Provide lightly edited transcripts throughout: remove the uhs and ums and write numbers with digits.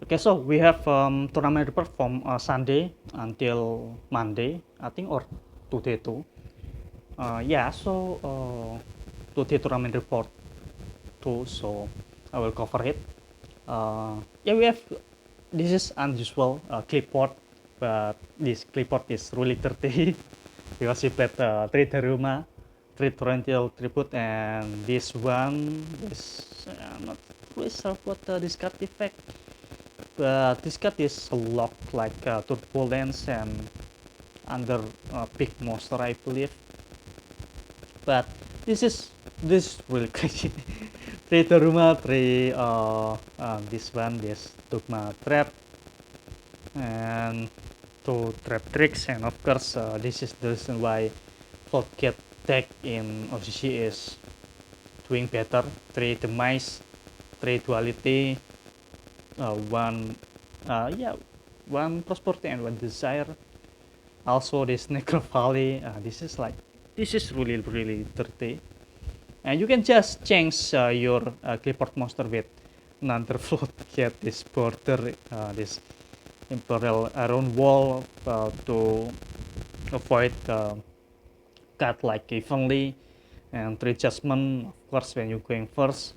Okay, so we have tournament report from Sunday until Monday, I think, or today too. Yeah, so today tournament report too, so I will cover it. Yeah, we have this is unusual clipboard, but this clipboard is really dirty because we played three Daruma, three Torrential Tribute, and this one is I'm not really sure what this card effect. But this card is locked like turbulence and under big monster, I believe. But this is this really crazy. Three Daruma, three this one, this Dogma Trap, and two Trap Tricks, and of course this is the reason why Floodgate deck in OCC is doing better. Three Demise, three Duality, one yeah, one Prosperity and one Desire. Also this Necro Valley, this is really dirty, and you can just change your clipboard monster with another float, get this border, this Imperial Iron Wall to avoid cut like evenly, and three Judgment, of course, when you're going first.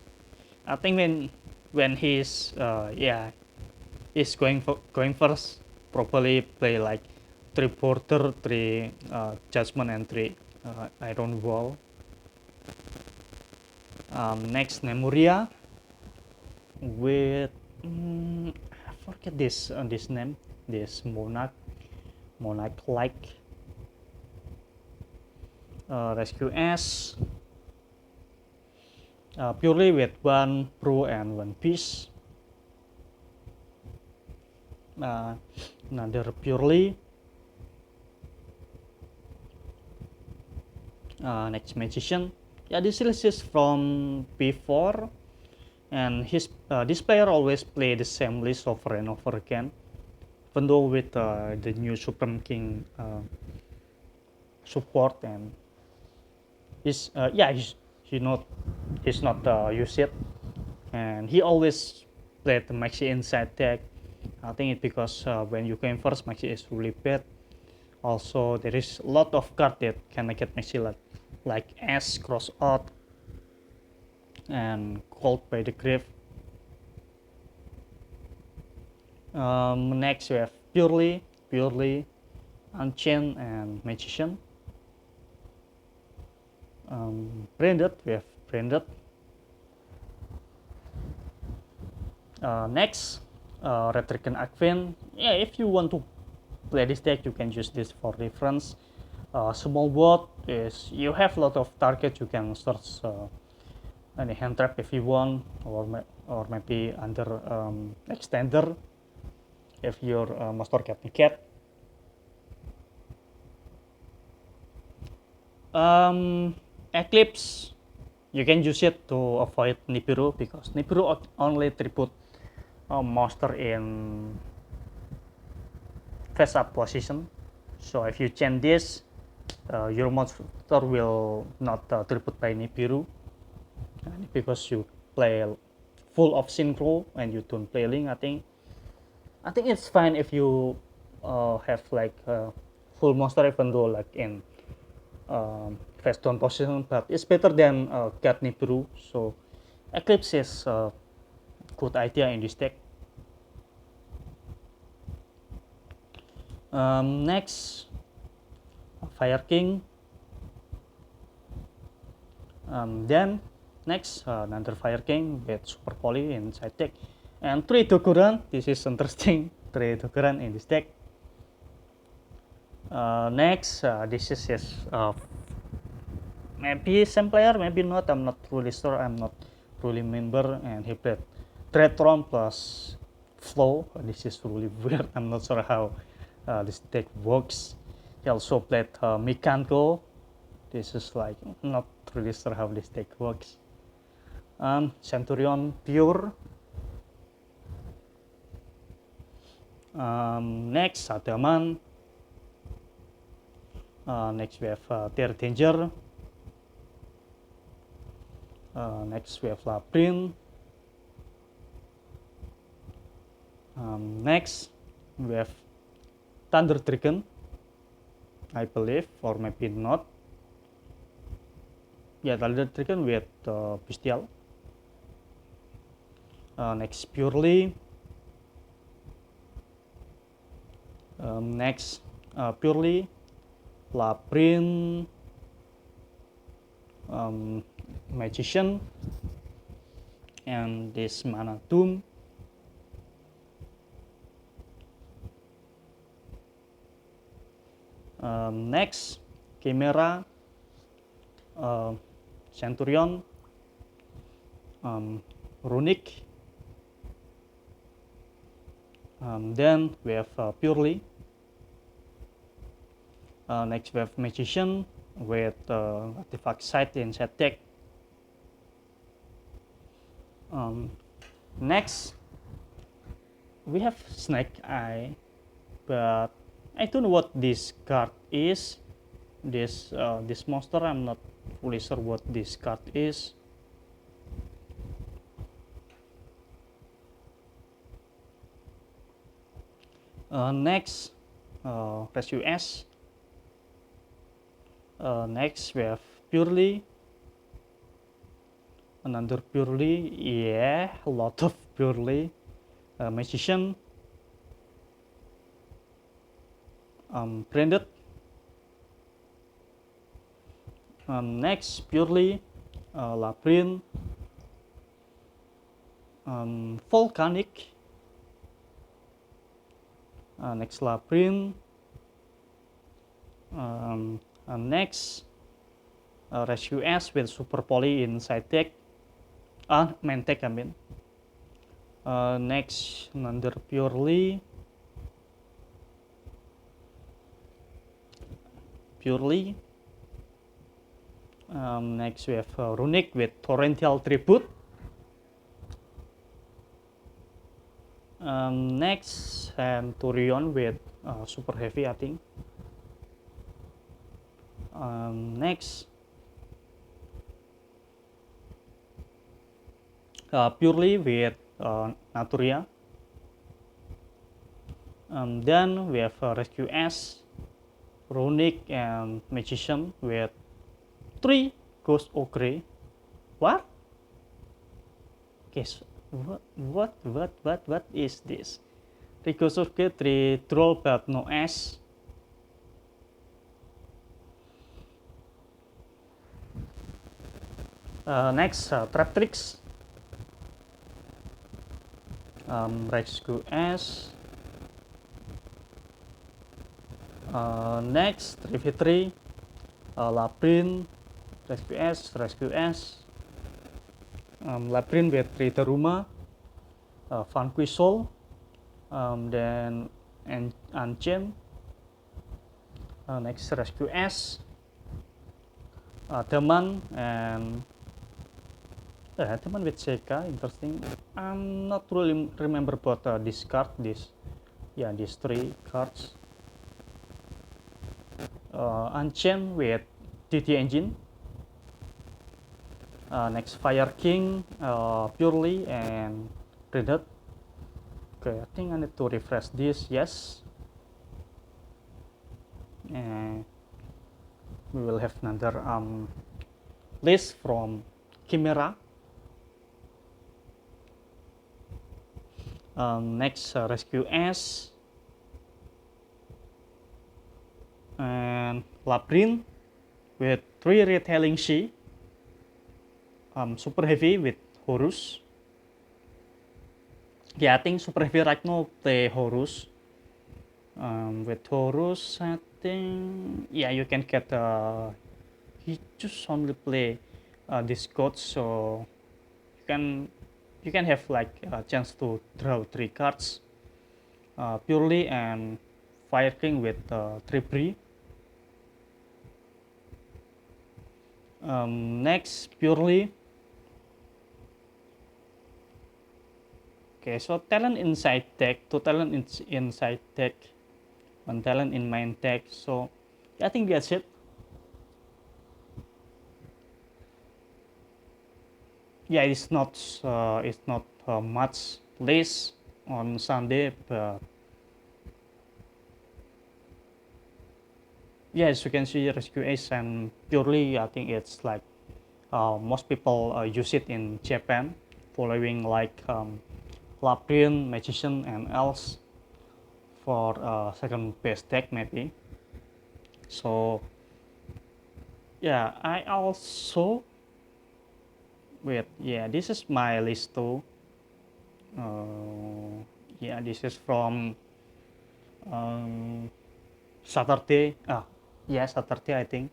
I think when he's yeah, he's going first, probably play like three border, three Judgment, and three Iron Wall. Next Nemuria with I forget this name, this monarch like Rescue S, purely with one Pro and one Beast. Another purely. Next Magician. Yeah, this is from before, and this player always play the same list over and over again. Even though with the new Supreme King support, and he not he's not use it, and he always played the Maxi inside deck. I think it's because when you came first, Maxi is really bad. Also, there is a lot of card that can get Maxi like S, Cross Out, and Cold by the Grave. Next, we have Purely, Unchained, and Magician. Branded, we have Branded. Next, Retrican Arcane. Yeah, if you want to play this deck, you can use this for reference. Small word is you have a lot of targets. You can search any hand trap if you want, or maybe under extender if your master getting cat. Eclipse, you can use it to avoid Nibiru because Nibiru only tribute monster in face up position. So if you change this, your monster will not tribute by Nibiru, because you play full of synchro and you don't play link. I think it's fine if you have like full monster, even though like in face down position, but it's better than get Nibiru. So Eclipse is a good idea in this deck. Next, Fire King. Then next, another Fire King with Super Poly inside deck, and 3 Dokuran. This is interesting. 3 Dokuran in this deck. Next, this is his maybe same player, maybe not. I'm not really sure. I'm not really member. And he played Tretron plus Flow. This is really weird. I'm not sure how this deck works. He also played Mikanko. This is like not really sure how this deck works. Centurion Pure. Next, Sadaman. Next we have Tear Danger. Next we have Labyrinth. Next, we have Thunder Dragon, I believe, or maybe not. Yeah, Thunder Dragon with Bestial. Next, Purely. Next, Purely, Labyrinth, Magician, and this Mana Doom. Next, Chimera, Centurion, Runic. Then we have Purely. Next we have Magician with Artifact Sight inside deck. Next we have Snake Eye, but I don't know what this card is. This monster, I'm not fully sure what this card is. Next, Rescue S. Next we have Purely. Another Purely, yeah, a lot of Purely. Magician, Branded. Next, Purely, Labyrinth, Volcanic. Next, Labyrinth. Next, Rescue S with Super Poly inside deck. Main deck, I mean. Next, another Purely. Next we have Runic with Torrential Tribute. Next, Centurion with Super Heavy, I think. Next, Purely with Naturia. Then we have Rescue S, Runic, and Magician with 3 Ghost Ogre. What? Okay, so what is this? 3 Ghost Ogre, 3 Troll, but no S. Next, Trap Tricks. Rescue S. Next, 3v3, Labyrinth, Rescue S, Labyrinth with Rideruma, Vanquish Soul, then Unchain. Next, Rescue S, Demon, and Demon with Seika, interesting. I'm not really remember about this card, these 3 cards. Unchained with DT Engine. Next, Fire King, Purely, and Branded. Okay, I think I need to refresh this. Yes. And we will have another list from Chimera. Next, Rescue S, and Labyrinth with 3 Retailing She, Super Heavy with Horus. Yeah, I think Super Heavy right now play Horus. With Horus, I think, yeah, you can get he just only play this code, so you can have like a chance to draw 3 cards, Purely and Fire King with 3 Bree. Next, Purely. Okay, so talent inside deck, 2 talent inside deck, 1 talent in main deck. So yeah, I think that's it. Yeah, it's not much list. on Sunday, but yes, you can see Rescue Ace, and purely I think it's like most people use it in Japan, following like Labyrinth, Magician, and else for second best deck maybe. So yeah, I also wait. Yeah, this is my list too. Yeah, this is from um, Saturday. Yeah, Saturday I think.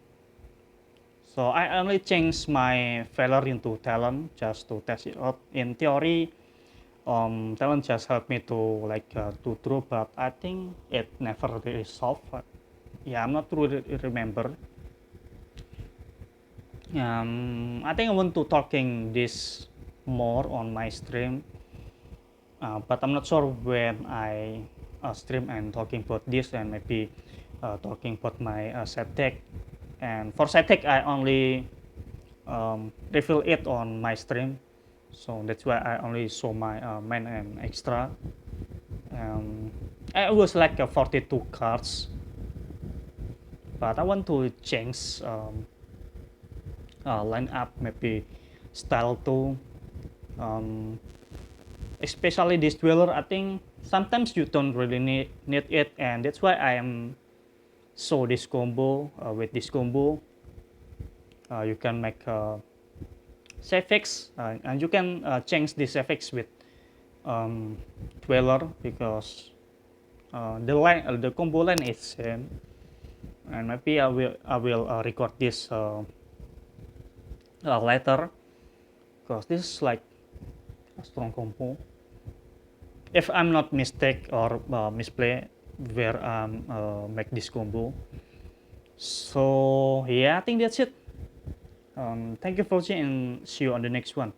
So I only changed my failure into talent just to test it out. In theory, talent just helped me to like to draw, but I think it never really solved. Yeah, I'm not really remember. I think I want to talking this more on my stream, but I'm not sure when I stream and talking about this, and maybe talking about my set deck. And for set deck, I only reveal it on my stream, so that's why I only show my main and extra. I was like 42 cards, but I want to change line up, maybe style too. Especially this dweller, I think sometimes you don't really need it, and that's why I am show this combo. With this combo, you can make effects, and you can change this effects with dweller, because the combo line is same. And maybe I will record this later, because this is like a strong combo. If I'm not mistake or misplay where make this combo. So yeah, I think that's it. Thank you for watching, and see you on the next one.